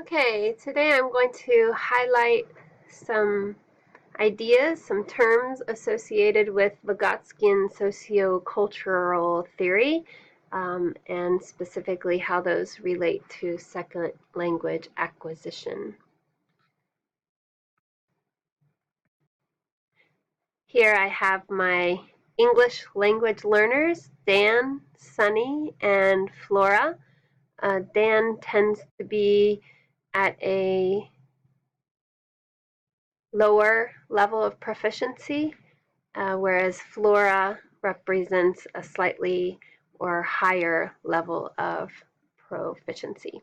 Okay, today I'm going to highlight some ideas, some terms associated with Vygotskian sociocultural theory, and specifically how those relate to second language acquisition. Here I have my English language learners, Dan, Sunny, and Flora. Dan tends to be at a lower level of proficiency, whereas Flora represents a slightly or higher level of proficiency.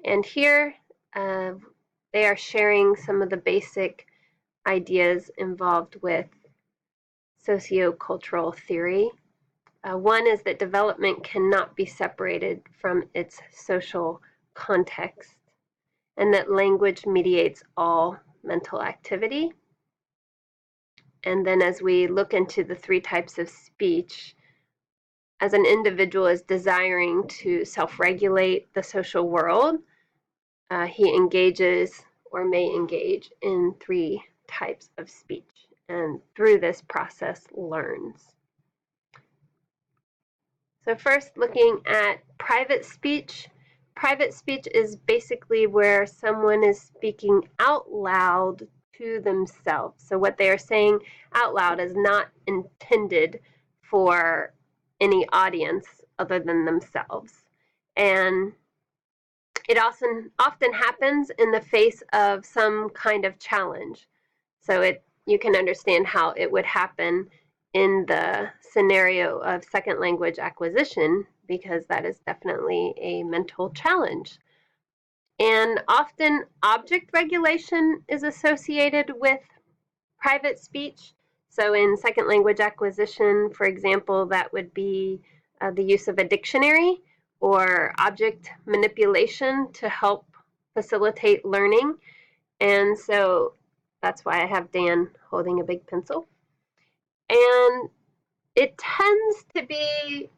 And here they are sharing some of the basic ideas involved with sociocultural theory. One is that development cannot be separated from its social context, and that language mediates all mental activity. And then as we look into the three types of speech, as an individual is desiring to self-regulate the social world, he engages or may engage in three types of speech, and through this process learns. So first, looking at private speech. Private speech is basically where someone is speaking out loud to themselves. So what they are saying out loud is not intended for any audience other than themselves. And it often happens in the face of some kind of challenge. So you can understand how it would happen in the scenario of second language acquisition, because that is definitely a mental challenge. And often object regulation is associated with private speech. So in second language acquisition, for example, that would be the use of a dictionary or object manipulation to help facilitate learning. And so that's why I have Dan holding a big pencil. And it tends to be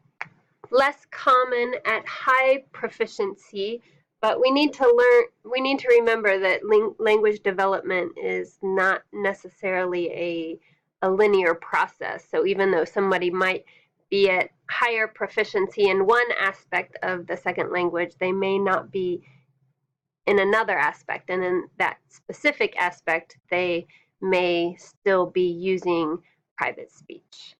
less common at high proficiency, but we need to remember that language development is not necessarily a linear process. So even though somebody might be at higher proficiency in one aspect of the second language, they may not be in another aspect, and in that specific aspect they may still be using private speech.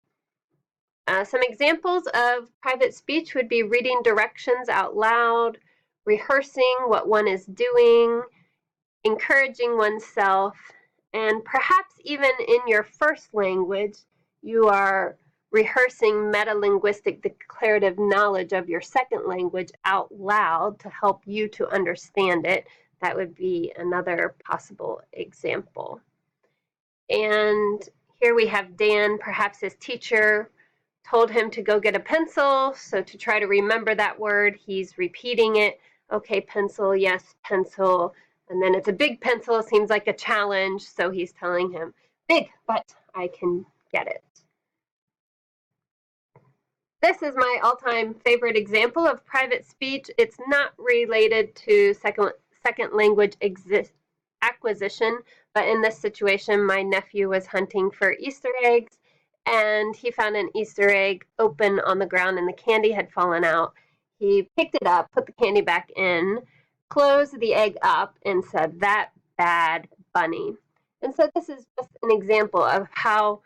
Some examples of private speech would be reading directions out loud, rehearsing what one is doing, encouraging oneself, and perhaps even in your first language, you are rehearsing meta-linguistic declarative knowledge of your second language out loud to help you to understand it. That would be another possible example. And here we have Dan, perhaps his teacher told him to go get a pencil, so to try to remember that word, he's repeating it. Okay, pencil, yes, pencil. And then it's a big pencil, seems like a challenge, so he's telling him, big, but I can get it. This is my all-time favorite example of private speech. It's not related to second language acquisition, but in this situation, my nephew was hunting for Easter eggs, and he found an Easter egg open on the ground and the candy had fallen out. He picked it up, put the candy back in, closed the egg up, and said, "That bad bunny." And so this is just an example of how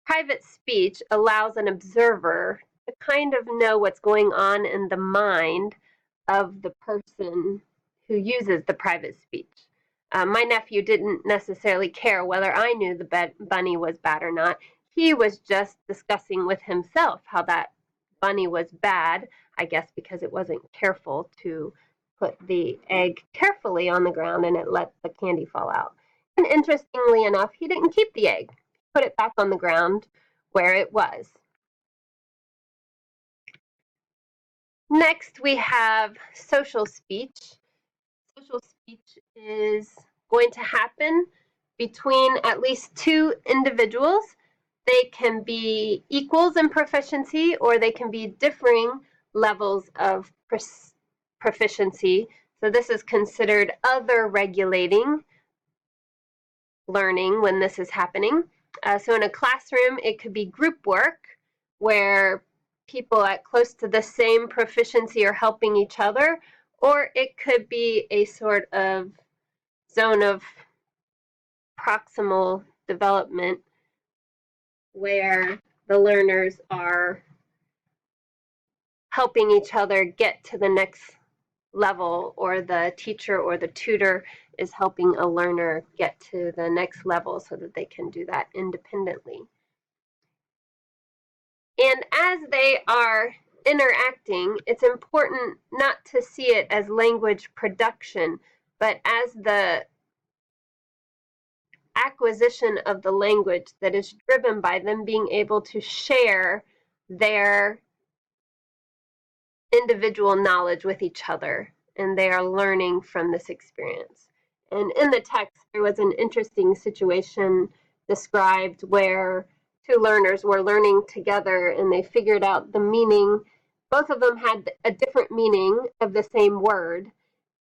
private speech allows an observer to kind of know what's going on in the mind of the person who uses the private speech. My nephew didn't necessarily care whether I knew the bunny was bad or not. He was just discussing with himself how that bunny was bad, I guess because it wasn't careful to put the egg carefully on the ground and it let the candy fall out. And interestingly enough, he didn't keep the egg. He put it back on the ground where it was. Next, we have social speech. Social speech is going to happen between at least two individuals. They can be equals in proficiency, or they can be differing levels of proficiency. So this is considered other regulating learning when this is happening. So in a classroom, it could be group work where people at close to the same proficiency are helping each other, or it could be a sort of zone of proximal development where the learners are helping each other get to the next level, or the teacher or the tutor is helping a learner get to the next level so that they can do that independently. And as they are interacting, it's important not to see it as language production, but as the acquisition of the language that is driven by them being able to share their individual knowledge with each other, and they are learning from this experience. And in the text, there was an interesting situation described where two learners were learning together and they figured out the meaning. Both of them had a different meaning of the same word,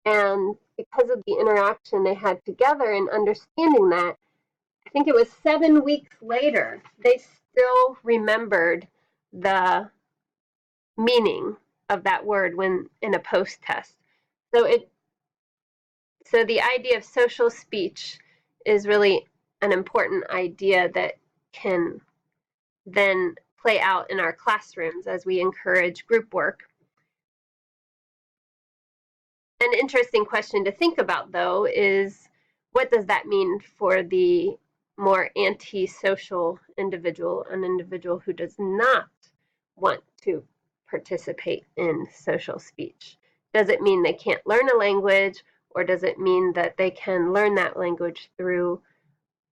and because of the interaction they had together and understanding that, I think it was 7 weeks later, they still remembered the meaning of that word when in a post test. So the idea of social speech is really an important idea that can then play out in our classrooms as we encourage group work. An interesting question to think about, though, is what does that mean for the more antisocial individual, an individual who does not want to participate in social speech? Does it mean they can't learn a language, or does it mean that they can learn that language through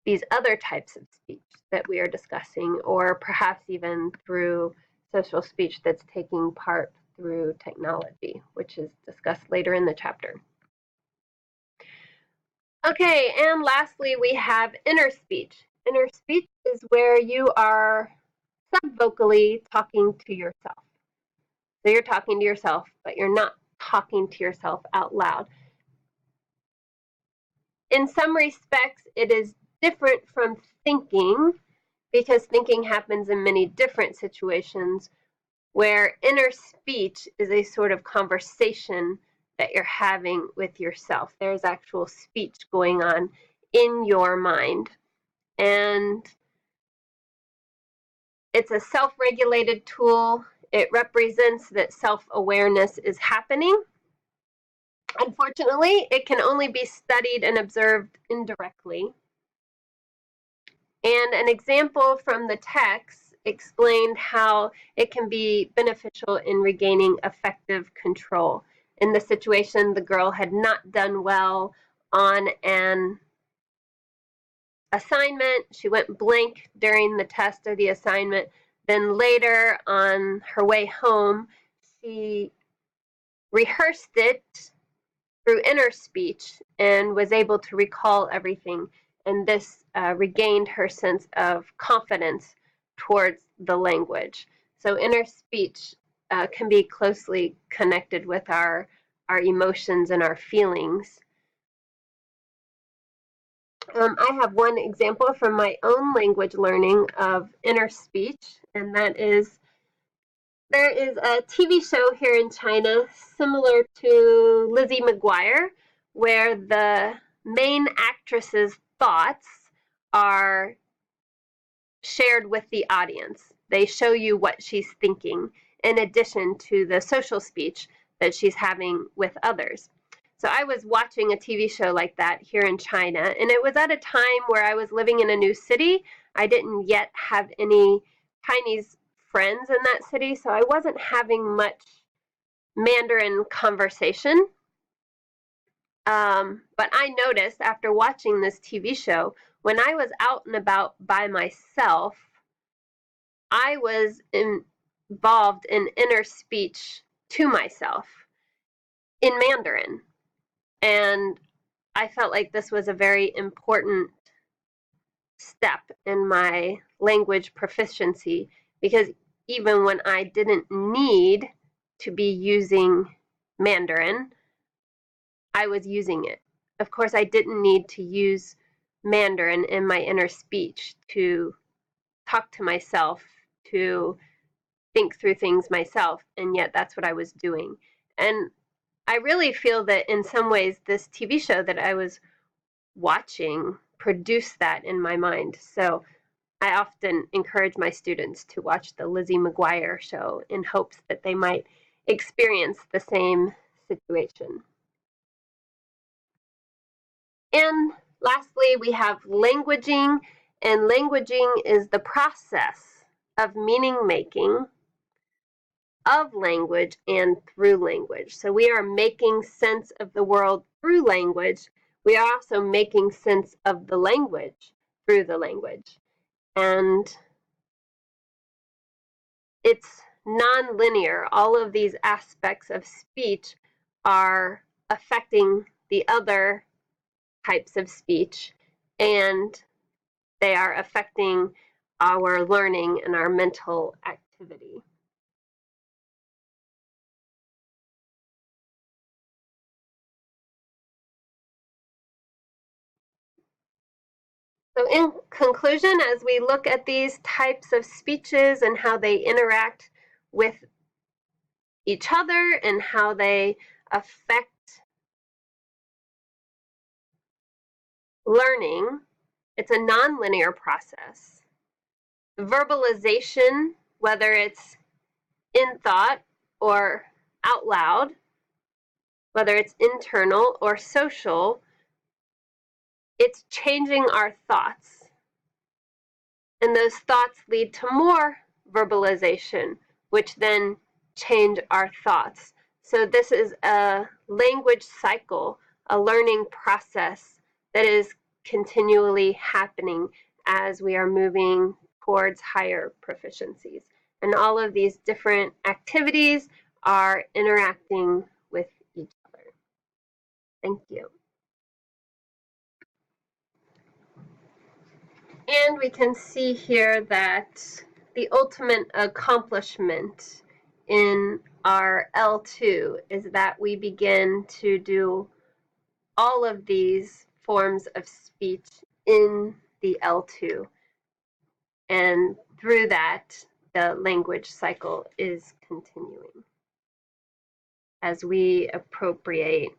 these other types of speech that we are discussing, or perhaps even through social speech that's taking part through technology, which is discussed later in the chapter. Okay, and lastly, we have inner speech. Inner speech is where you are subvocally talking to yourself. So you're talking to yourself, but you're not talking to yourself out loud. In some respects, it is different from thinking, because thinking happens in many different situations, where inner speech is a sort of conversation that you're having with yourself. There's actual speech going on in your mind. And it's a self-regulated tool. It represents that self-awareness is happening. Unfortunately, it can only be studied and observed indirectly. And an example from the text explained how it can be beneficial in regaining effective control. In the situation, the girl had not done well on an assignment. She went blank during the test or the assignment. Then later, on her way home, she rehearsed it through inner speech and was able to recall everything. And this regained her sense of confidence towards the language. So inner speech can be closely connected with our emotions and our feelings. I have one example from my own language learning of inner speech, and that is there is a TV show here in China similar to Lizzie McGuire, where the main actress's thoughts are shared with the audience. They show you what she's thinking in addition to the social speech that she's having with others. So I was watching a TV show like that here in China, and it was at a time where I was living in a new city. I didn't yet have any Chinese friends in that city, so I wasn't having much Mandarin conversation. But I noticed after watching this TV show, when I was out and about by myself, I was involved in inner speech to myself in Mandarin. And I felt like this was a very important step in my language proficiency, because even when I didn't need to be using Mandarin, I was using it. Of course, I didn't need to use Mandarin in my inner speech to talk to myself, to think through things myself, and yet that's what I was doing. And I really feel that in some ways this TV show that I was watching produced that in my mind. So I often encourage my students to watch the Lizzie McGuire show in hopes that they might experience the same situation. And lastly, we have languaging, and languaging is the process of meaning making of language and through language. So we are making sense of the world through language. We are also making sense of the language through the language. And it's nonlinear. All of these aspects of speech are affecting the other types of speech, and they are affecting our learning and our mental activity. So in conclusion, as we look at these types of speeches and how they interact with each other and how they affect learning, it's a nonlinear process. Verbalization, whether it's in thought or out loud, whether it's internal or social, it's changing our thoughts. And those thoughts lead to more verbalization, which then change our thoughts. So this is a language cycle, a learning process that is continually happening as we are moving towards higher proficiencies. And all of these different activities are interacting with each other. Thank you. And we can see here that the ultimate accomplishment in our L2 is that we begin to do all of these forms of speech in the L2. And through that, the language cycle is continuing as we appropriate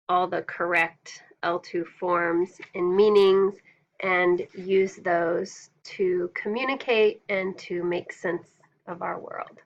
all the correct L2 forms and meanings and use those to communicate and to make sense of our world.